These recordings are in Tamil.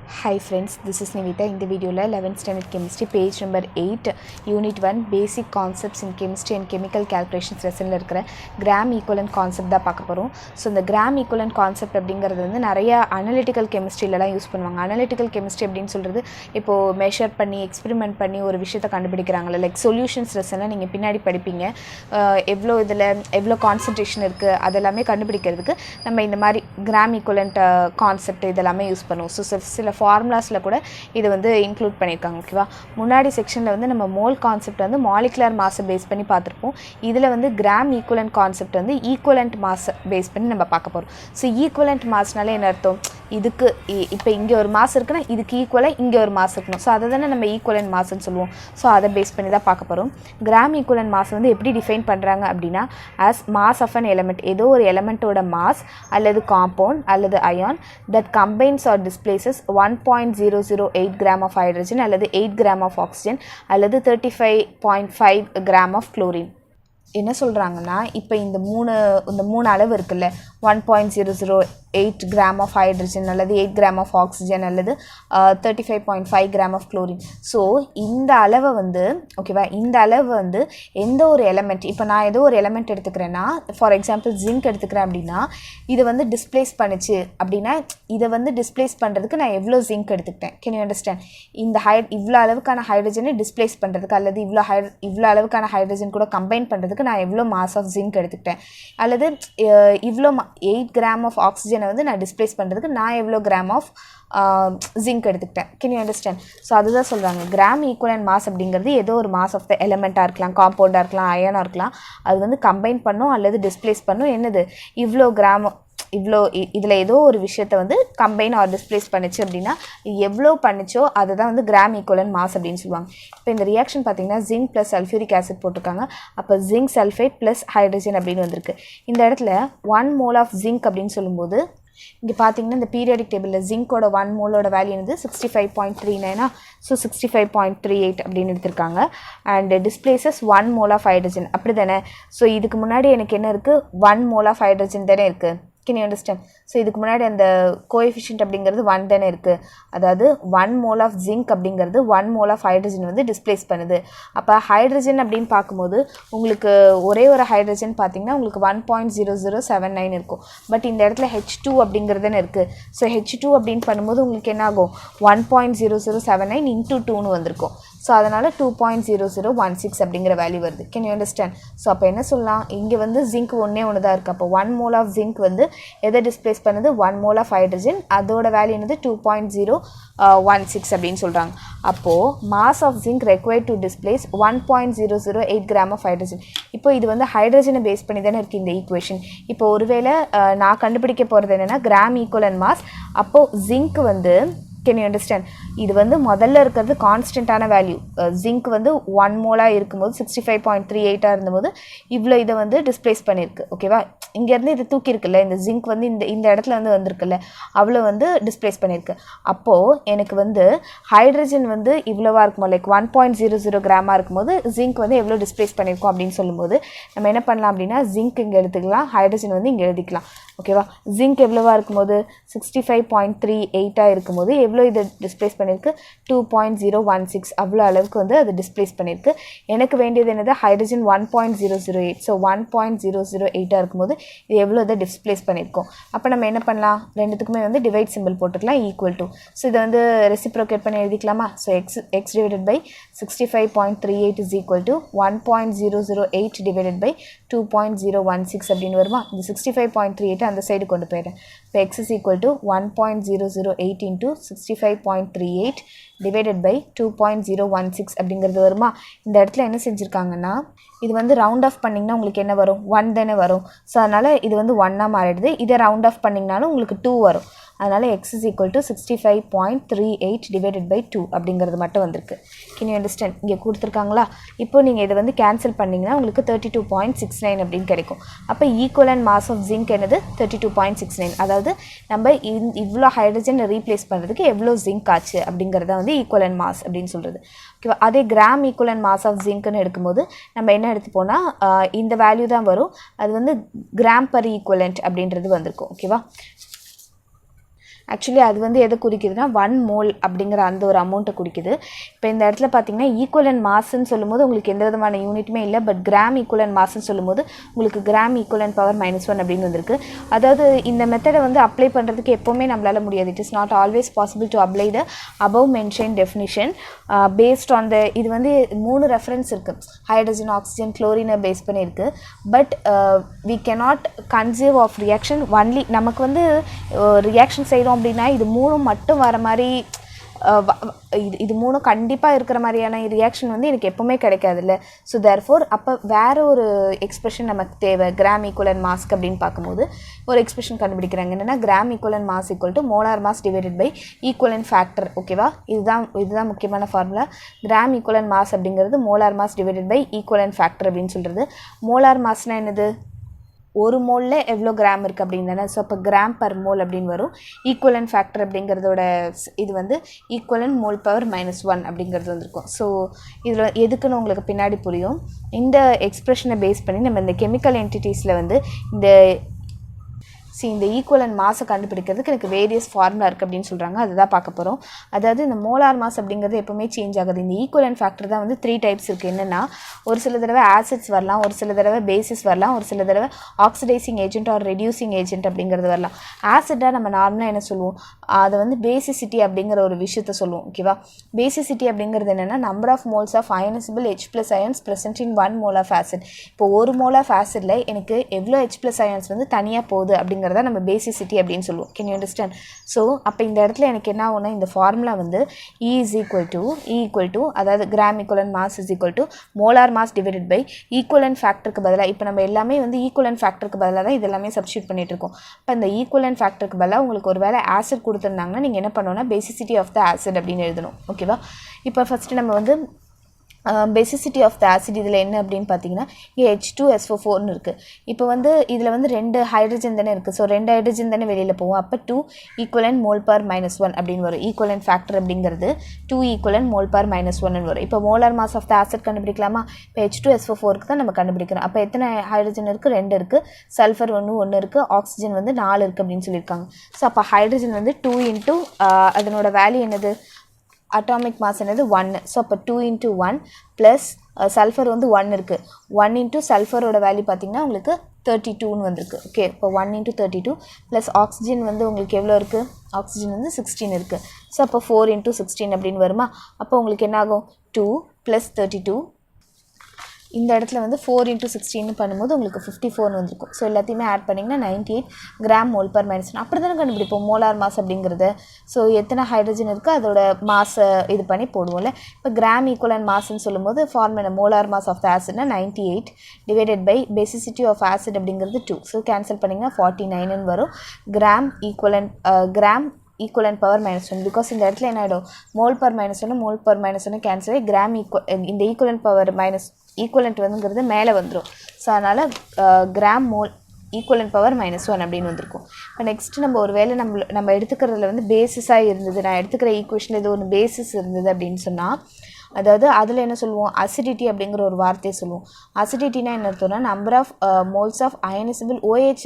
Hi friends, this is Nivita. In the video 11th standard chemistry page number 8 unit 1 basic concepts in chemistry and chemical calculations lesson la irukra gram equivalent concept da paaka porom. So the gram equivalent concept அப்படிங்கிறது வந்து நிறைய analytical chemistryலலாம் யூஸ் பண்ணுவாங்க. analytical chemistry அப்படினு சொல்றது இப்போ மெஷர் பண்ணி எக்ஸ்பெரிமெண்ட் பண்ணி ஒரு விஷயத்தை கண்டுபிடிக்கிறாங்கல, லைக் சொல்யூஷன்ஸ் லெசன்ல நீங்க பின்னாடி படிப்பீங்க. எவ்வளோ இதில் எவ்வளோ கான்சன்ட்ரேஷன் இருக்குது அதெல்லாமே கண்டுபிடிக்கிறதுக்கு நம்ம இந்த மாதிரி கிராம் ஈக்குவலண்ட் கான்செப்ட் இதெல்லாமே யூஸ் பண்ணுவோம். ஸோ சில ஃபார்முலாஸில் கூட இதை வந்து இன்க்ளூட் பண்ணியிருக்காங்க. ஓகேவா, முன்னாடி செக்ஷனில் வந்து நம்ம மோல் கான்செப்ட் வந்து மாலிகுலர் மாஸை பேஸ் பண்ணி பார்த்துருப்போம். இதில் வந்து கிராம் ஈக்குவலண்ட் கான்செப்ட் வந்து ஈக்குவலண்ட் மாஸை பேஸ் பண்ணி நம்ம பார்க்க போகிறோம். ஸோ ஈக்குவலண்ட் மாஸ்னாலே என்ன அர்த்தம், இதுக்கு இப்போ இங்கே ஒரு மாஸ் இருக்குன்னா இதுக்கு ஈக்குவலாக இங்கே ஒரு மாஸ் இருக்கணும். ஸோ அதை தானே நம்ம ஈக்குவலண்ட் மாஸ்ன்னு சொல்லுவோம். ஸோ அதை பேஸ் பண்ணி தான் பார்க்க போகிறோம். கிராம் ஈக்குவலண்ட் மாஸ் வந்து எப்படி டிஃபைன் பண்ணுறாங்க அப்படின்னா, as mass of an element, ஏதோ ஒரு எலமெண்ட்டோட மாஸ் அல்லது காம்பவுண்ட் அல்லது ion that combines or displaces 1.008 gram of hydrogen அல்லது 8 கிராம் ஆஃப் ஆக்சிஜன் அல்லது 35.5 கிராம் ஆஃப் குளோரின். என்ன சொல்கிறாங்கன்னா, இப்போ இந்த மூணு அளவு இருக்குல்ல, 1.008 கிராம் ஆஃப் ஹைட்ரஜன் அல்லது 8 கிராம் ஆஃப் ஆக்சிஜன் அல்லது 35.5 கிராம் ஆஃப் குளோரின். ஸோ இந்த அளவை வந்து ஓகேவா, இந்த அளவு வந்து எந்த ஒரு எலமெண்ட், இப்போ நான் ஏதோ ஒரு எலமெண்ட் எடுத்துக்கிறேன்னா, ஃபார் எக்ஸாம்பிள் ஜிங்க் எடுத்துக்கிறேன் அப்படின்னா, இதை வந்து டிஸ்பிளேஸ் பண்ணிச்சு அப்படின்னா இதை வந்து டிஸ்பிளேஸ் பண்ணுறதுக்கு நான் எவ்வளோ ஜிங்க் எடுத்துக்கிட்டேன். Can you understand? இந்த இவ்வளோ அளவுக்கான ஹைட்ரஜனை டிஸ்பிளேஸ் பண்ணுறதுக்கு அல்லது இவ்வளோ அளவுக்கான ஹைட்ரஜன் கூட கம்பைன் பண்ணுறதுக்கு நான் எவ்வளோ மாஸ் ஆஃப் ஜிங்க் எடுத்துக்கிட்டேன், அல்லது இவ்வளோ 8 கிராம் ஆஃப் ஆக்சிஜனை வந்து நான் டிஸ்பிளேஸ் பண்ணுறதுக்கு நான் எவ்வளோ கிராம் ஆஃப் ஜிங்க் எடுத்துக்கிட்டேன். Can you understand? ஸோ அதுதான் சொல்கிறாங்க, கிராம் ஈக்குவலண்ட் மாஸ் அப்படிங்கிறது ஏதோ ஒரு மாஸ் ஆஃப் த எலமெண்ட்டாக இருக்கலாம், காம்பவுண்டாக இருக்கலாம், அயனாக இருக்கலாம். அது வந்து கம்பைன் பண்ணும் அல்லது டிஸ்பிளேஸ் பண்ணும். என்னது, இவ்வளோ கிராம், இவ்வளோ இதில் ஏதோ ஒரு விஷயத்தை வந்து கம்பைன் ஆர் டிஸ்பிளேஸ் பண்ணிச்சு அப்படின்னா எவ்வளோ பண்ணிச்சோ அதை தான் வந்து கிராம் ஈக்குவலண்ட் மாஸ் அப்படின்னு சொல்லுவாங்க. இப்போ இந்த ரியாக்ஷன் பார்த்தீங்கன்னா ஜிங்க் ப்ளஸ் சல்ஃபியூரிக் ஆசிட் போட்டிருக்காங்க. அப்போ ஜிங்க் சல்ஃபேட் ப்ளஸ் ஹைட்ரஜன் அப்படின்னு வந்திருக்கு. இந்த இடத்துல 1 மோல் ஆஃப் ஜிங்க் அப்படின்னு சொல்லும்போது இங்கே பார்த்தீங்கன்னா இந்த பீரியாடிக் டேபிளில் ஜிங்கோட 1 மோலோட வேல்யூ வந்து 65.39. ஸோ 65.38 அப்படின்னு எடுத்திருக்காங்க. And displaces 1 mole of hydrogen, அப்படி தானே? ஸோ இதுக்கு முன்னாடி எனக்கு என்ன இருக்குது, 1 மோல் ஆஃப் ஹைட்ரஜன் தானே இருக்குது. Can you understand? ஸோ இதுக்கு முன்னாடி அந்த கோஎஃபிஷியன்ட் அப்படிங்கிறது 1 தானே இருக்குது. அதாவது 1 மோல் ஆஃப் ஜிங்க் அப்படிங்கிறது 1 மோல் ஆஃப் ஹைட்ரஜன் வந்து டிஸ்பிளேஸ் பண்ணுது. அப்போ ஹைட்ரஜன் அப்படின்னு பார்க்கும்போது உங்களுக்கு ஒரே ஒரு ஹைட்ரஜன் பார்த்தீங்கன்னா உங்களுக்கு 1.0079 இருக்கும். பட் இந்த இடத்துல H2 அப்படிங்கிறது தானே இருக்குது. ஸோ H2 அப்படின்னு பண்ணும்போது உங்களுக்கு என்ன ஆகும், 1.0079 இன்ட்டு 2ன்னு வந்திருக்கும். ஸோ அதனால் 2.0016 அப்படிங்கிற வேல்யூ வருது. Can you understand? ஸோ அப்போ என்ன சொல்லலாம், இங்கே வந்து ஜிங்க் ஒன்று தான் இருக்குது. அப்போ 1 மோல் ஆஃப் ஜிங்க் வந்து எதை டிஸ்பிளேஸ் பண்ணுது, 1 மோல் ஆஃப் ஹைட்ரஜன், அதோட வேல்யூ என்னது 2.016 அப்படின்னு சொல்கிறாங்க. அப்போது mass of zinc required to displace 1.008 gram of hydrogen. இப்போ இது வந்து ஹைட்ரஜனை பேஸ் பண்ணி தானே இருக்குது இந்த ஈக்குவேஷன். இப்போ ஒருவேளை நான் கண்டுபிடிக்க போகிறது என்னென்னா கிராம் ஈக்குவலண்ட் மாஸ். அப்போது ஜிங்க் வந்து, கேன் யூ அண்டர்ஸ்டாண்ட், இது வந்து முதல்ல இருக்கிறது கான்ஸ்டன்டான வேல்யூ. ஜிங்க் வந்து 1 மோலாக இருக்கும்போது 65.38 இருந்தபோது இவ்வளோ இதை வந்து டிஸ்பிளேஸ் பண்ணியிருக்கு. ஓகேவா, இங்கேருந்து இது தூக்கியிருக்குல்ல, இந்த ஜிங்க் வந்து இந்த இடத்துல வந்து வந்திருக்குல்ல, அவ்வளோ வந்து டிஸ்பிளேஸ் பண்ணியிருக்கு. அப்போது எனக்கு வந்து ஹைட்ரஜன் வந்து இவ்வளோவா இருக்குமோ, லைக் 1.00 கிராமாக இருக்கும்போது ஜிங்க் வந்து எவ்வளோ டிஸ்பிளேஸ் பண்ணியிருக்கோம் அப்படின்னு சொல்லும்போது நம்ம என்ன பண்ணலாம் அப்படின்னா, ஜிங்க் இங்கே எடுத்துக்கலாம், ஹைட்ரஜன் வந்து இங்கே எழுதிக்கலாம். ஓகேவா, ஜிங்க் எவ்வளோவா இருக்கும்போது 65.38 இருக்கும்போது எவ்வளோ இதை டிஸ்பிளேஸ் பண்ணியிருக்கு, 2.016 அவ்வளோ அளவுக்கு வந்து அது டிஸ்பிளேஸ் பண்ணியிருக்கு. எனக்கு வேண்டியது என்னது, ஹைட்ரஜன் 1.008. ஸோ 1.008 இருக்கும்போது இது எவ்வளோ இதை டிஸ்பிளேஸ் பண்ணியிருக்கோம். அப்போ நம்ம என்ன பண்ணலாம், ரெண்டுத்துக்குமே வந்து டிவைட் சிம்பிள் போட்டுக்கலாம், ஈக்குவல் டு. ஸோ இதை வந்து ரெசிப்ரோகேட் பண்ணி எழுதிக்கலாமா. So x divided by 65.38 is equal to 1.008 divided by 2.016 அப்படின்னு வருமா. இந்த 65.38 அந்த சைடு கொண்டு போயிடுறேன். இப்போ x is equal to 1.008 into 65.38 divided by 2.016 அப்படிங்கிறது வருமா. இந்த இடத்துல என்ன செஞ்சுருக்காங்கன்னா, இது வந்து ரவுண்ட் ஆஃப் பண்ணிங்கன்னா உங்களுக்கு என்ன வரும், 1 தானே வரும். ஸோ அதனால் இது வந்து 1ஆக மாறிடுது. இதை ரவுண்ட் ஆஃப் பண்ணிங்கனாலும் உங்களுக்கு 2 வரும். அதனால் x is equal to 65.38 divided by 2 அப்படிங்கிறது மட்டும் வந்திருக்கு. Can you understand? இங்கே கொடுத்துருக்காங்களா. இப்போ நீங்கள் இதை வந்து கேன்சல் பண்ணிங்கன்னா உங்களுக்கு 32.69 அப்படின்னு கிடைக்கும். அப்போ ஈக்குவலண்ட் மாஸ் ஆஃப் ஜிங்க் என்னது, 32.69. அதாவது நம்ம இவ்வளோ ஹைட்ரஜனை ரீப்ளேஸ் பண்ணுறதுக்கு எவ்வளோ ஜிங்க் ஆச்சு அப்படிங்கிறத வந்து ஈக்குவலண்ட் மாஸ் அப்படின்னு சொல்கிறது. ஓகேவா, அதே கிராம் ஈக்குவலண்ட் மாஸ் ஆஃப் ஜிங்க்னு எடுக்கும்போது நம்ம என்ன எடுத்துப்போனா இந்த வேல்யூ தான் வரும். அது வந்து கிராம் பர் ஈக்குவலண்ட் அப்படின்றது வந்திருக்கும். ஓகேவா, ஆக்சுவலி அது வந்து எதை குறிக்குதுன்னா 1 மோல் அப்படிங்கிற அந்த ஒரு அமௌண்ட்டை குறிக்குது. இப்போ இந்த இடத்துல பார்த்தீங்கன்னா ஈக்குவலன்ட் மாஸ்ன்னு சொல்லும்போது உங்களுக்கு எந்த விதமான யூனிட்டுமே இல்லை. பட் கிராம் ஈக்குவலன்ட் மாஸ்ன்னு சொல்லும்போது உங்களுக்கு கிராம் ஈக்குவலன்ட் பவர் -1 அப்படின்னு வந்திருக்கு. அதாவது இந்த மெத்தடை வந்து அப்ளை பண்ணுறதுக்கு எப்போவுமே நம்மளால முடியாது. It is not always possible to apply the above mentioned definition based on the இது வந்து 3 ரெஃபரன்ஸ் இருக்குது. ஹைட்ரஜன், ஆக்சிஜன், குளோரினை பேஸ் பண்ணியிருக்கு. But we cannot conceive of reaction only நமக்கு வந்து ரியாக்ஷன் செய்கிறோம் அப்படின்னா இது 3 மட்டும் வர மாதிரி இது 3 கண்டிப்பாக இருக்கிற மாதிரியான ரியாக்ஷன் வந்து எனக்கு எப்போவுமே கிடைக்காதுல்ல. ஸோ தேர்ஃபோர் அப்போ வேறு ஒரு எக்ஸ்பிரஷன் நமக்கு தேவை. கிராம் ஈக்குவலன்ட் மாஸ்க் அப்படின்னு பார்க்கும்போது ஒரு எக்ஸ்பிரஷன் கண்டுபிடிக்கிறாங்க. என்னென்னா gram equivalent mass equal to molar mass divided by equivalent factor. ஓகேவா, இதுதான் முக்கியமான ஃபார்முலா. கிராம் ஈக்குவலன்ட் மாஸ் அப்படிங்கிறது molar mass divided by equivalent factor அப்படின்னு சொல்கிறது. மோலார் மாஸ்னால் என்னது? ஒரு மோலில் எவ்வளோ கிராம் இருக்குது அப்படின்னு தானே. ஸோ அப்போ கிராம் பர் மோல் அப்படின்னு வரும். ஈக்குவலன்ட் ஃபேக்டர் அப்படிங்கிறதோட இது வந்து ஈக்குவலன்ட் மோல் பவர் -1 அப்படிங்கிறது வந்திருக்கும். ஸோ இதில் எதுக்குன்னு உங்களுக்கு பின்னாடி புரியும். இந்த எக்ஸ்பிரஷனை பேஸ் பண்ணி நம்ம இந்த கெமிக்கல் என்டிட்டிஸில் வந்து இந்த ஈக்குவலன்ட் மாஸை கண்டுபிடிக்கிறதுக்கு எனக்கு வேரியஸ் ஃபார்முலா இருக்குது அப்படின்னு சொல்கிறாங்க. அதுதான் பார்க்க போகிறோம். அதாவது இந்த மோலார் மாஸ் அப்படிங்கிறது எப்போவுமே சேஞ்ச் ஆகுது. இந்த ஈக்குவலன்ட் ஃபேக்டர் தான் வந்து 3 டைப்ஸ் இருக்குது. என்னென்னா ஒரு சில தடவை ஆசிட்ஸ் வரலாம், ஒரு சில தடவை பேசிஸ் வரலாம், ஒரு சில தடவை oxidising agent or reducing agent அப்படிங்கிறது வரலாம். ஆசிட்டாக நம்ம நார்மலாக என்ன சொல்லுவோம்? அதை வந்து பேசிசிட்டி அப்படிங்கிற ஒரு விஷயத்த சொல்லுவோம். ஓகேவா, பேசிசிட்டி அப்படிங்கிறது என்னென்னா number of moles of ionisable H+ ions present in 1 mole of acid. இப்போ 1 மோல் ஆஃப் ஆசிடில் எனக்கு எவ்வளோ H+ அயன்ஸ் வந்து தனியாக போகுது அப்படிங்கிறத நம்ம பேசிசிட்டி அப்படின்னு சொல்லுவோம். Can you understand? ஸோ அப்போ இந்த இடத்துல எனக்கு என்ன ஆகும்னா இந்த ஃபார்முலா வந்து E ஈக்குவல் டு அதாவது gram equivalent mass is equal to molar mass divided by equivalent ஃபேக்டருக்கு பதிலாக இப்போ நம்ம எல்லாமே வந்து ஈக்குவலன்ட் ஃபேக்டருக்கு பதிலாக தான் இது எல்லாமே சப்ஸ்டியூட் பண்ணிட்டு இருக்கோம். இப்போ இந்த ஈக்குவலன்ட் ஃபேக்டருக்கு பதிலாக உங்களுக்கு ஒரு வேளை ஆசிட் கொடுத்துருந்தாங்கன்னா நீங்கள் என்ன பண்ணணும்னா பேசிசிட்டி ஆஃப் த ஆசிட் அப்படின்னு எழுதணும். ஓகேவா, இப்போ ஃபஸ்ட்டு நம்ம வந்து பேசிசிட்டி ஆஃப் த ஆசிட் இதில் என்ன அப்படின்னு பார்த்தீங்கன்னா இங்கே H2SO4ன்னு இருக்குது. இப்போ வந்து இதில் வந்து 2 ஹைட்ரஜன் தானே இருக்குது. ஸோ 2 ஹைட்ரஜன் தானே வெளியில் போவோம். அப்போ 2 ஈக்குவலன்ட் மோல் பவர் -1 அப்படின்னு வரும். ஈக்குவலன்ட் ஃபேக்டர் அப்படிங்கிறது 2 ஈக்குவலன்ட் மோல் பவர் -1 வரும். இப்போ molar mass of the acid கண்டுபிடிக்கலாமா? இப்போ H2SO4க்கு தான் நம்ம கண்டுபிடிக்கிறோம். அப்போ எத்தனை ஹைட்ரஜன் இருக்குது? 2 இருக்குது. சல்ஃபர் ஒன்று இருக்குது. ஆக்சிஜன் வந்து 4 இருக்குது அப்படின்னு சொல்லியிருக்காங்க. ஸோ அப்போ ஹைட்ரஜன் வந்து 2 இன்ட்டு அதனோட வேல்யூ என்னது? அட்டாமிக் மாஸ் என்னது 1. ஸோ அப்போ 2 × 1 ப்ளஸ் சல்ஃபர் வந்து 1 இருக்குது. 1 இன்ட்டு சல்ஃபரோட வேல்யூ பார்த்திங்கன்னா உங்களுக்கு 32ன்னு வந்திருக்கு. ஓகே, இப்போ 1 × 32 ப்ளஸ் ஆக்சிஜன் வந்து உங்களுக்கு எவ்வளோ இருக்குது? ஆக்சிஜன் வந்து 16 இருக்குது. ஸோ அப்போ 4 × 16 அப்படின்னு வருமா? அப்போ உங்களுக்கு என்ன ஆகும்? 2 + 32 இந்த இடத்துல வந்து 4 × 16 பண்ணும்போது உங்களுக்கு 54 வந்திருக்கும். ஸோ எல்லாத்தையுமே ஆட் பண்ணிங்கன்னா 98 கிராம் மோல் பர் -1 அப்படி தானே கண்டுபிடிப்போம் மோலார் மாஸ் அப்படிங்கிறது. ஸோ எத்தனை ஹைட்ரஜன் இருக்குது அதோட மாஸை இது பண்ணி போடுவோம்ல. இப்போ கிராம் ஈக்குவலன்ட் மாஸ்ன்னு சொல்லும்போது formula molar mass of the ஆசிட்னா 98 divided by basicity of acid அப்படிங்கிறது 2. ஸோ கேன்சல் பண்ணிங்கன்னா 49ன்னு வரும். கிராம் ஈக்குவலன்ட் பவர் -1 பிகாஸ் இந்த இடத்துல என்ன ஆகிடும்? மோல் பர் -1 கேன்சல் ஆகி கிராம் இந்த ஈக்குவலன்ட் பவர் ஈக்குவலன்ட் வந்துங்கிறது மேலே வந்துடும். ஸோ அதனால் கிராம் மோல் ஈக்குவலன்ட் பவர் -1 அப்படின்னு வந்திருக்கும். இப்போ நெக்ஸ்ட்டு நம்ம ஒரு வேளை நம்ம எடுத்துக்கிறதுல வந்து பேசிஸாக இருந்தது, நான் எடுத்துக்கிற ஈக்குவேஷனில் இது ஒன்று பேசிஸ் இருந்தது அப்படின்னு சொன்னால் அதாவது அதில் என்ன சொல்லுவோம்? அசிடிட்டி அப்படிங்கிற ஒரு வார்த்தையை சொல்லுவோம். அசிடிட்டினா என்ன அர்த்தம்னா number of moles of ionisable OH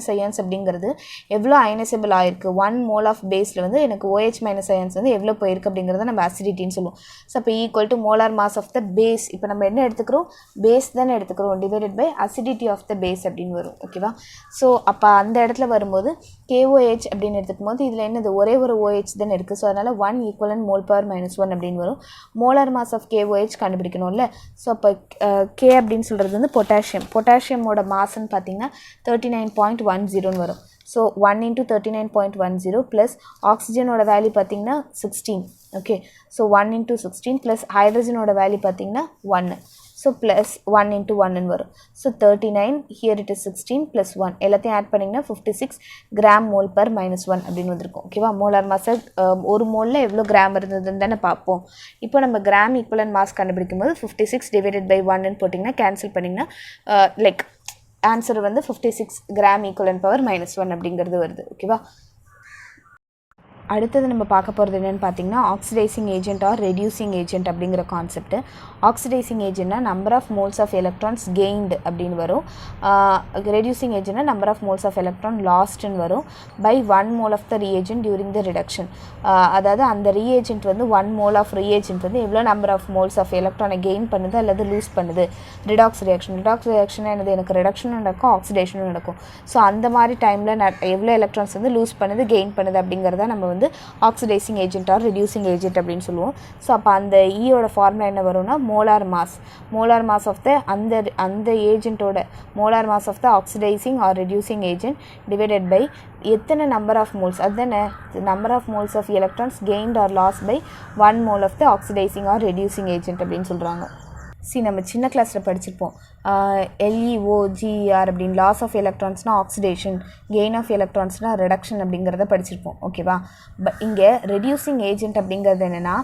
- ions அப்படிங்கிறது எவ்வளோ அயனசிபிள் ஆயிருக்கு. 1 மோல் ஆஃப் பேஸில் வந்து எனக்கு OH - அயன்ஸ் வந்து எவ்வளோ போயிருக்கு அப்படிங்கிறத நம்ம அசிடிட்டின்னு சொல்லுவோம். ஸோ அப்போ equal to molar mass of the base. இப்போ நம்ம என்ன எடுத்துக்கிறோம்? பேஸ் தானே எடுத்துக்கிறோம். Divided by acidity of the base அப்படின்னு வரும். ஓகேவா, ஸோ அப்போ அந்த இடத்துல வரும்போது KOH அப்படின்னு எடுத்துக்கும் போது இதில் என்னது? ஒரே ஒரு OH தானே இருக்குது. ஸோ அதனால் 1 ஈக்குவலன்ட் மோல் பவர் -1 அப்படின்னு வரும். மோலார் மாஸ் ஆஃப் KOH கண்டுபிடிக்கணும்ல. ஸோ அப்போ K அப்படின்னு சொல்கிறது வந்து பொட்டாசியமோட மாஸ்ன்னு பார்த்தீங்கன்னா 39.10ன்னு வரும். ஸோ 1 × 39.10 ப்ளஸ் ஆக்சிஜனோட வேல்யூ பார்த்தீங்கன்னா 16. ஓகே, ஸோ 1 × 16 ப்ளஸ் ஹைட்ரஜனோட வேல்யூ பார்த்தீங்கன்னா 1. ஸோ ப்ளஸ் 1 × 1ன்னு வரும். So 39 here it is 16 plus 1 எல்லாத்தையும் ஆட் பண்ணிங்கன்னா 56 கிராம் மோல் பர் -1 அப்படின்னு வந்திருக்கும். ஓகேவா, மோலார் மாஸ் ஒரு மோலில் எவ்வளோ கிராம் இருந்ததுன்னு தானே பார்ப்போம். இப்போ நம்ம கிராம் ஈக்குவலன்ட் மாஸ் கண்டுபிடிக்கும் போது 56 டிவைடட் பை 1ன்னு போட்டிங்கன்னா கேன்சல் பண்ணிங்கன்னா லைக் ஆன்சர் வந்து 56 கிராம் ஈக்குவலன்ட் பவர் -1 அப்படிங்கிறது வருது. ஓகேவா, அடுத்தது நம்ம பார்க்க போகிறது என்னென்னு பார்த்தீங்கன்னா oxidising agent or reducing agent அப்படிங்கிற கான்செப்ட். ஆக்சிடைசிங் ஏஜென்ட்னா number of moles of electrons gained அப்படின்னு வரும். ரெடியூசிங் ஏஜென்ட்னா number of moles of electron லாஸ்ட்னு வரும் by 1 mole of the reagent during the reduction. அதாவது அந்த ரீஏஜென்ட் வந்து 1 mole ஆஃப் ரீஏஜென்ட் வந்து எவ்வளோ நம்பர் ஆஃப் மோல்ஸ் ஆஃப் எலக்ட்ரானை கெயின் பண்ணுது அல்லது லூஸ் பண்ணுது. ரிடாக்ஸ் ரியாக்ஷன் என்னது, எனக்கு ரிடக்ஷனும் நடக்கும் ஆக்சிடேஷனும் நடக்கும். ஸோ அந்த மாதிரி டைமில் எவ்வளோ எலக்ட்ரான்ஸ் வந்து லூஸ் பண்ணுது கெயின் பண்ணுது அப்படிங்கிறத நம்ம வந்து oxidising agent or reducing agent அப்படின்னு சொல்லுவோம். ஸோ அப்போ அந்த ஈயோட ஃபார்முலா என்ன வரும்னா மோலார் மாஸ் ஆஃப் த அந்த ஏஜென்ட்டோட molar mass of the oxidising or reducing agent divided by எத்தனை நம்பர் ஆஃப் மோல்ஸ், அதுதானே number of moles of electrons gained or loss by 1 mole of the oxidising or reducing agent அப்படின்னு சொல்கிறாங்க. நம்ம சின்ன கிளாஸில் படிச்சிருப்போம் LEOGER அப்படின்னு லாஸ் ஆஃப் எலக்ட்ரான்ஸ்னால் ஆக்சிடேஷன், கெயின் ஆஃப் எலக்ட்ரான்ஸ்னால் ரிடக்ஷன் அப்படிங்கிறத படிச்சிருப்போம். ஓகேவா? இங்கே ரெடியூசிங் ஏஜென்ட் அப்படிங்கிறது என்னென்னா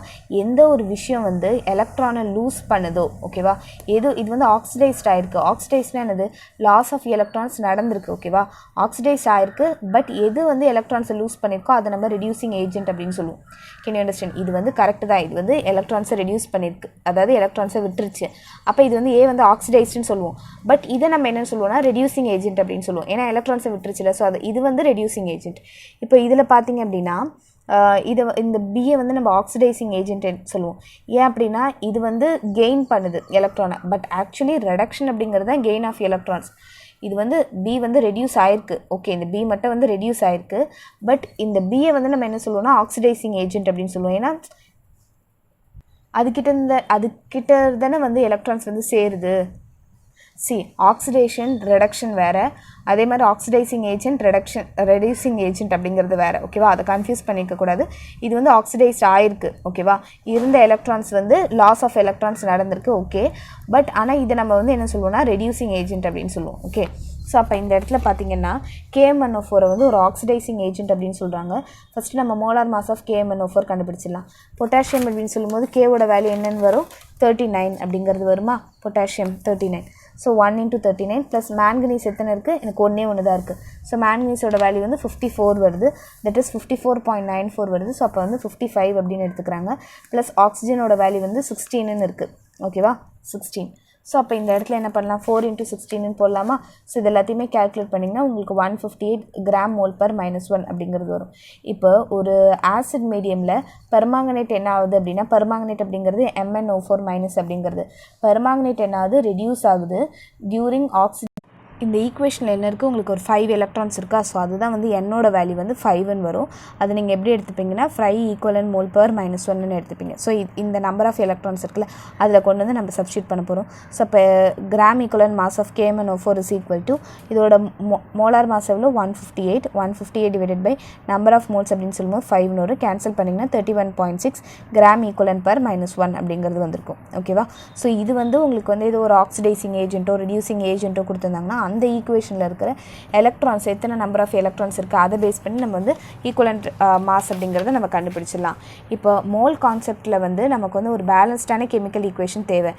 எந்த ஒரு விஷயம் வந்து எலக்ட்ரானை லூஸ் பண்ணுதோ, ஓகேவா, இது வந்து ஆக்சிடைஸ்ட் ஆகிருக்கு. ஆக்சிடைஸ்னால் என்னது, லாஸ் ஆஃப் எலக்ட்ரான்ஸ் நடந்திருக்கு. ஓகேவா? ஆக்சிடைஸ் ஆகிருக்கு, பட் எது வந்து எலக்ட்ரான்ஸை லூஸ் பண்ணியிருக்கோ அதை நம்ம ரெடியூசிங் ஏஜென்ட் அப்படின்னு சொல்லுவோம். Can you understand? இது வந்து கரெக்டு தான், இது வந்து எலக்ட்ரான்ஸை ரெடியூஸ் பண்ணியிருக்கு, அதாவது எலக்ட்ரான்ஸை விட்டுருச்சு. அப்போ இது வந்து வந்து ஆக்சிடைஸ்டுன்னு சொல்லுவோம். பட் இதை நம்ம என்ன சொல்லுவோம்னா ரெடியூசிங் ஏஜென்ட் அப்படின்னு சொல்லுவோம். ஏன்னா எலக்ட்ரான்ஸை விட்டுருச்சுல, ஸோ இது வந்து ரெடியூசிங் ஏஜென்ட். இப்போ இதில் பார்த்தீங்க அப்படின்னா இந்த பியை வந்து நம்ம ஆக்சிடைசிங் ஏஜென்ட் சொல்லுவோம். ஏன் அப்படின்னா இது வந்து கெயின் பண்ணுது எலக்ட்ரானை, பட் ஆக்சுவலி ரெடக்ஷன் அப்படிங்கிறது தான் கெயின் ஆஃப் எலக்ட்ரான்ஸ். இது வந்து பி வந்து ரெடியூஸ் ஆயிருக்கு. ஓகே, இந்த பி மட்டும் வந்து ரெடியூஸ் ஆயிருக்கு, பட் இந்த பியை வந்து நம்ம என்ன சொல்லுவோம்னா ஆக்சிடைசிங் ஏஜென்ட் அப்படின்னு சொல்லுவோம். ஏன்னா அதுக்கிட்ட தானே வந்து எலக்ட்ரான்ஸ் வந்து சேருது. ஆக்சிடேஷன் ரெடக்ஷன் வேறு, அதே மாதிரி ஆக்சிடைசிங் ஏஜென்ட் ரெடியூசிங் ஏஜென்ட் அப்படிங்கிறது வேறு. ஓகேவா? அதை கன்ஃபியூஸ் பண்ணிக்கக்கூடாது. இது வந்து ஆக்சிடைஸ்ட் ஆயிருக்கு. ஓகேவா? இருந்த எலக்ட்ரான்ஸ் வந்து லாஸ் ஆஃப் எலக்ட்ரான்ஸ் நடந்திருக்கு. ஓகே, பட் ஆனால் இதை நம்ம வந்து என்ன சொல்லுவோம்னா ரெடியூசிங் ஏஜென்ட் அப்படின்னு சொல்லுவோம். ஓகே, ஸோ அப்போ இந்த இடத்துல பார்த்தீங்கன்னா KMnO4 வந்து ஒரு ஆக்சிடைசிங் ஏஜென்ட் அப்படின்னு சொல்கிறாங்க. ஃபஸ்ட்டு நம்ம மோலார் மாஸ் ஆஃப் KMnO4 கண்டுபிடிச்சிடலாம். பொட்டாசியம் அப்படின்னு சொல்லும்போது கேவோட வேல்யூ என்னென்னு வரும், 39 அப்படிங்கிறது வருமா? பொட்டாசியம் 39. ஸோ 1 × 39 ப்ளஸ் மேங்கனீஸ் எத்தனை இருக்குது, எனக்கு ஒன்று தான் இருக்குது. ஸோ மேங்கனீஸோட வேல்யூ வந்து 54 வருது, தட் இஸ் 54.94 வருது. ஸோ அப்போ வந்து 55 அப்படின்னு எடுத்துக்கிறாங்க. ப்ளஸ் ஆக்சிஜனோட வேல்யூ வந்து 16ன்னு இருக்குது. ஓகேவா? 16. ஸோ அப்போ இந்த இடத்துல என்ன பண்ணலாம், 4 × 16ன்னு போடலாமா? ஸோ இது எல்லாத்தையுமே கேல்குலேட் பண்ணிங்கன்னா உங்களுக்கு 158 g/-1 அப்படிங்கிறது வரும். இப்போ ஒரு ஆசிட் மீடியமில் பெர்மாங்கனேட் என்ன ஆகுது அப்படின்னா, பெர்மாங்கனேட் அப்படிங்கிறது MnO4- அப்படிங்கிறது பெர்மாங்கனேட் என்ன ஆகுது, ரெடியூஸ் ஆகுது டியூரிங் ஆக்சிஜன். இந்த ஈக்குவேஷனில் என்ன இருக்குது, உங்களுக்கு ஒரு 5 எலக்ட்ரான்ஸ் இருக்கா. ஸோ அதுதான் வந்து என்னோட வேல்யூ வந்து 5ன்னு வரும். அது நீங்கள் எப்படி எடுத்துப்பீங்கன்னா 5 ஈக்குவலன்ட் mol/-1ன்னு எடுத்துப்பீங்க. ஸோ இந்த நம்பர் ஆஃப் எலக்ட்ரான்ஸ் இருக்குல்ல, அதில் கொண்டு வந்து நம்ம சப்ஸ்டியூட் பண்ண போகிறோம். ஸோ இப்போ gram equivalent mass of KMnO4 is equal to இதோட மோலார் மாஸ் எவ்வளோ, 158 divided by number of moles அப்படின்னு சொல்லும்போது 5ன்னு வரும். கேன்சல் பண்ணிங்கன்னா 31.6 கிராம் ஈக்குவலன்ட்/-1 அப்படிங்கிறது வந்திருக்கும். ஓகேவா? ஸோ இது வந்து உங்களுக்கு வந்து இது ஒரு ஆக்சிடைசிங் ஏஜென்ட்டோ ரெடியூசிங் ஏஜென்ட்டோ கொடுத்துருந்தாங்கன்னா அந்த ஈக்குவேஷனில் இருக்கிற எலக்ட்ரான்ஸ் எத்தனை நம்பர் ஆஃப் எலக்ட்ரான்ஸ் இருக்குது அதை பேஸ் பண்ணி நம்ம வந்து ஈக்குவலன்ட் மாஸ் அப்படிங்கிறத நம்ம கண்டுபிடிச்சிடலாம். இப்போ மோல் கான்செப்டில் வந்து நமக்கு வந்து ஒரு பேலன்ஸ்டான கெமிக்கல் ஈக்குவேஷன் தேவை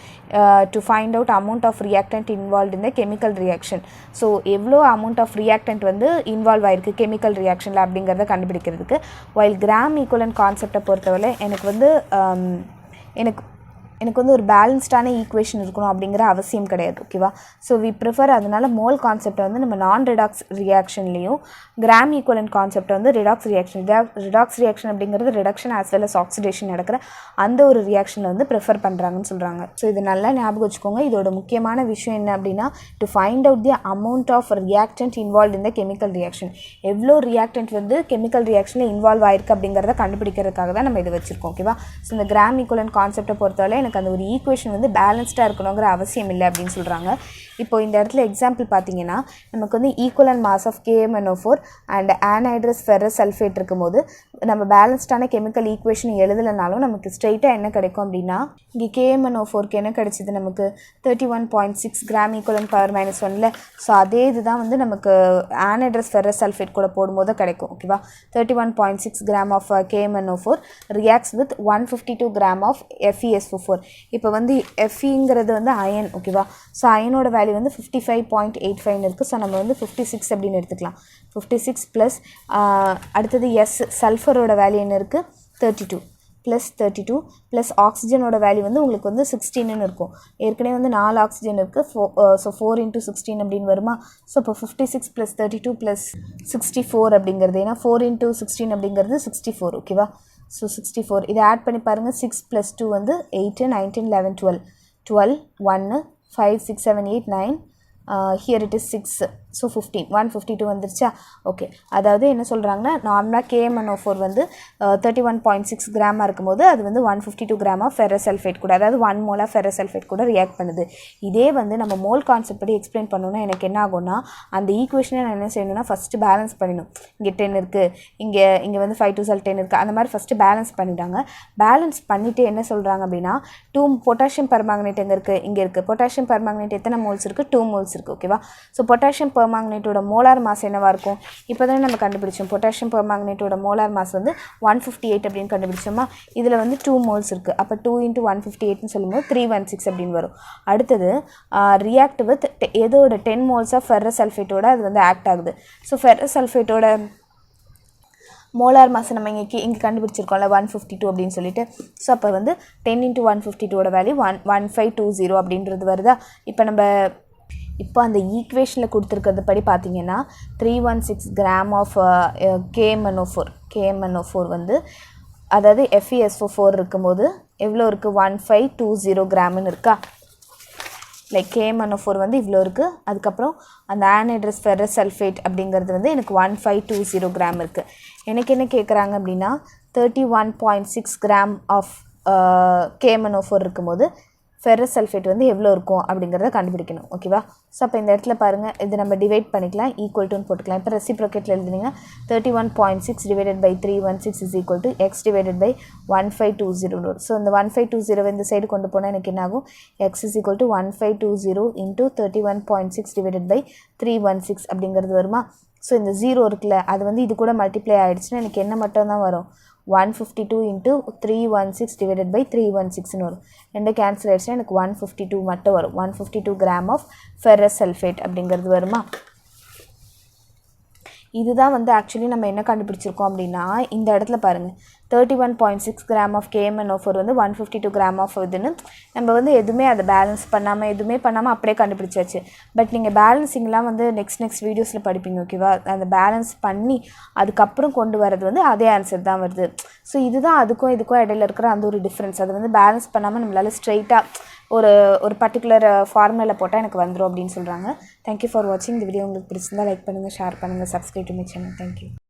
to find out amount of reactant involve in the chemical reaction. So எவ்வளோ அமௌண்ட் ஆஃப் ரியாக்டன்ட் வந்து இன்வால்வ் ஆகிருக்கு கெமிக்கல் ரியாக்ஷனில் அப்படிங்கிறத கண்டுபிடிக்கிறதுக்கு. வைல் கிராம் ஈக்குவலன்ட் கான்செப்டை பொறுத்தவரை எனக்கு வந்து ஒரு பேலன்ஸ்டான ஈக்குவேஷன் இருக்கணும் அப்படிங்கிற அவசியம் கிடையாது. ஓகேவா? ஸோ வி ப்ரிஃபர் அதனால் மோல் கான்செப்டை வந்து நம்ம நான் ரிடாக்ஸ் ரியாக்ஷன்லேயும் கிராம் ஈக்குவலன்ட் கான்செப்டை வந்து ரிடாக்ஸ் ரியாக்ஷன் அப்படிங்கிறது reduction as well as oxidation நடக்கிற அந்த ஒரு ரியாக்ஷனில் வந்து ப்ரிஃபர் பண்ணுறாங்கன்னு சொல்கிறாங்க. ஸோ இது நல்லா ஞாபகம் வச்சுக்கோங்க. இதோட முக்கியமான விஷயம் என்ன அப்படின்னா to find out the amount of reactant involve in the chemical reaction. எவ்வளோ ரியாக்டன்ட் வந்து கெமிக்கல் ரியாக்ஷனில் இன்வால்வ் ஆயிருக்கு அப்படிங்கிறத கண்டுபிடிக்கிறதுக்காக தான் நம்ம இதை வச்சுருக்கோம். ஓகேவா? ஸோ இந்த கிராம் ஈக்குவலன்ட் கான்செப்டை பொறுத்தவரை எனக்கு அந்த ஒரு ஈக்குவேஷன் வந்து பேலன்ஸ்டாக இருக்கணுங்கிற அவசியம் இல்லை அப்படின்னு சொல்கிறாங்க. இப்போ இந்த இடத்துல எக்ஸாம்பிள் பார்த்தீங்கன்னா நமக்கு வந்து equivalent mass of KMnO4 and anhydrous ferrous sulphate இருக்கும்போது நம்ம பேலன்ஸ்டான கெமிக்கல் ஈக்குவேஷன் எழுதலைனாலும் நமக்கு ஸ்ட்ரெயிட்டாக என்ன கிடைக்கும் அப்படின்னா, இங்கே KMnO4க்கு என்ன கிடைச்சிது, நமக்கு 31.6 கிராம் ஈக்குவலன்ட்/-1ல. ஸோ அதே இதுதான் வந்து நமக்கு ஆனைட்ரஸ் ஃபெரஸ் சல்ஃபேட் கூட போடும்போது கிடைக்கும். ஓகேவா? 31.6 gram of KMnO4 reacts with 152 gram of FeSO4. இப்போ வந்து Feங்கிறது வந்து அயன் ஓகேவா. ஸோ அயனோட வேல்யூ வந்து 55.85 இருக்குது. ஸோ நம்ம வந்து 56 அப்படின்னு எடுத்துக்கலாம். 56 ப்ளஸ் அடுத்தது சல்ஃபரோட வேல்யூ என்ன இருக்குது 32 ப்ளஸ் 32 ப்ளஸ் ஆக்சிஜனோட வேல்யூ வந்து உங்களுக்கு வந்து 16ன்னு இருக்கும். ஏற்கனவே வந்து 4 ஆக்சிஜன் இருக்குது. ஸோ 4 × 16 அப்படின்னு வருமா. ஸோ இப்போ 56 ப்ளஸ் 32 ப்ளஸ் 64 அப்படிங்கிறது, ஏன்னா 4 × 16 அப்படிங்கிறது 64 ஓகேவா. ஸோ 64 இதை ஆட் பண்ணி பாருங்கள். 6 + 2 வந்து 8 19 11 12 12 1 5 6 7 8 9 here it is 6 ஸோ 15 152 வந்துருச்சா. ஓகே, அதாவது என்ன சொல்கிறாங்கன்னா நார்மலாக KMnO4 வந்து 31.6 கிராமாக இருக்கும்போது அது வந்து 152 கிராம் ஆஃப் ஃபெரஸ் சல்ஃபேட் கூட, அதாவது 1 மோல் ஆஃப் ஃபெரஸ் சல்ஃபேட் கூட ரியாக்ட் பண்ணுது. இதே வந்து நம்ம மோல் கான்செப்ட் படி எக்ஸ்பிளைன் பண்ணணும்னா எனக்கு என்ன ஆகும்னா அந்த ஈக்குவேஷனை நான் என்ன செய்யணும்னா ஃபஸ்ட்டு பேலன்ஸ் பண்ணிடணும். இங்கே 10 இருக்குது, இங்கே வந்து 5 2 10 இருக்குது, அந்த மாதிரி ஃபஸ்ட்டு பேலன்ஸ் பண்ணிட்டாங்க. பேலன்ஸ் பண்ணிவிட்டு என்ன சொல்கிறாங்க அப்படின்னா பொட்டாசியம் பெர்மாங்கனேட் எங்கே இருக்குது, இங்கே இருக்குது. பொட்டாசியம் பெர்மாங்கனேட் எத்தனை மோல்ஸ் இருக்குது 2 மோல்ஸ் இருக்குது ஓகேவா. ஸோ பொட்டாசியம் பெர்மாங்கனேட்டோட மோலார் மாஸ் என்னவாக இருக்கும் இப்போ தானே நம்ம கண்டுபிடிச்சோம். பொட்டாசியம் பெர்மாங்கனேட்டோட மோலார் மாஸ் வந்து 158 அப்படின்னு கண்டுபிடிச்சோமா. இதில் வந்து 2 மோல்ஸ் இருக்குது. அப்போ 2 × 158ன்னு சொல்லும்போது 316 அப்படின்னு வரும். அடுத்தது ரியாக்ட் வித் ஏதோட 10 மோல்ஸ் ஆஃப் ஃபெரஸ் சல்ஃபேட்டோட அது வந்து ஆக்ட் ஆகுது. ஸோ ஃபெரஸ் சல்ஃபேட்டோட மோலார் மாஸ் நம்ம இங்கே கண்டுபிடிச்சிருக்கோம்ல 152 அப்படின்னு சொல்லிட்டு. ஸோ அப்போ வந்து 10 × 152ஓட வேல்யூ 1520 அப்படின்றது வருதா. இப்போ அந்த ஈக்குவேஷனில் கொடுத்துருக்கிறது படி பார்த்தீங்கன்னா 316 கிராம் ஆஃப் KMnO4 வந்து அதாவது FeSO4 இருக்கும்போது எவ்வளோ இருக்குது 1520 கிராம்னு இருக்கா. லைக் KMnO4 வந்து இவ்வளோ இருக்குது. அதுக்கப்புறம் அந்த ஆனைட்ரஸ் ஃபெரஸ் சல்ஃபேட் அப்படிங்கிறது வந்து எனக்கு 1520 கிராம் இருக்குது. எனக்கு என்ன கேட்குறாங்க அப்படின்னா 31.6 கிராம் ஆஃப் KMnO4 இருக்கும்போது ஃபெரஸ் சல்ஃபேட் வந்து எவ்வளோ இருக்கும் அப்படிங்கிறத கண்டுபிடிக்கணும் ஓகேவா. ஸோ அப்போ இந்த இடத்துல பாருங்கள், இது நம்ம டிவைட் பண்ணிக்கலாம், ஈக்குவல்ட்டுன்னு போட்டுக்கலாம். இப்போ ரெசிப்ரோகேட்டில் எழுதுனீங்கன்னா 31.6 divided by 316 is equal to x divided by 1520. So இந்த 1520 இந்த சைடு கொண்டு போனால் எனக்கு என்ன ஆகும், x is equal to 1520 × 31.6 divided by 316 அப்படிங்கிறது வருமா. ஸோ இந்த 0 இருக்குல்ல, அது வந்து இது கூட மல்டிப்ளை ஆகிடுச்சுன்னா எனக்கு என்ன மட்டும் தான் வரும் 152 × 316 டிவைடட் பை 316ன்னு வரும். ரெண்டு கேன்சல் ஆகிடுச்சுன்னா எனக்கு 152 மட்டும் வரும். 152 கிராம் ஆஃப் ஃபெரஸ் சல்ஃபேட் அப்படிங்கிறது வருமா. இதுதான் வந்து ஆக்சுவலி நம்ம என்ன கண்டுபிடிச்சிருக்கோம் அப்படின்னா இந்த இடத்துல பாருங்கள் 31.6 கிராம் ஆஃப் KMnO4 வந்து 152 கிராம் ஆஃப் இதுன்னு நம்ம வந்து எதுவுமே அதை பேலன்ஸ் பண்ணாமல் அப்படியே கண்டுபிடிச்சாச்சு. பட் நீங்கள் பேலன்ஸிங்லாம் வந்து நெக்ஸ்ட் வீடியோஸில் படிப்பீங்க ஓகேவா. அந்த பேலன்ஸ் பண்ணி அதுக்கப்புறம் கொண்டு வரது வந்து அதே ஆன்சர் தான் வருது. ஸோ இதுதான் அதுக்கும் இடையில இருக்கிற அந்த ஒரு டிஃப்ரென்ஸ். அது வந்து பேலன்ஸ் பண்ணாமல் நம்மளால் ஸ்ட்ரெயிட்டாக ஒரு பர்டிகுலர் ஃபார்முலா போட்டால் எனக்கு வந்துடும் அப்படின்னு சொல்கிறாங்க. தேங்க்யூ ஃபார் வாட்சிங். இந்த வீடியோ உங்களுக்கு பிடிச்சிருந்தால் லைக் பண்ணுங்கள், ஷேர் பண்ணுங்கள், subscribe to my channel. Thank you.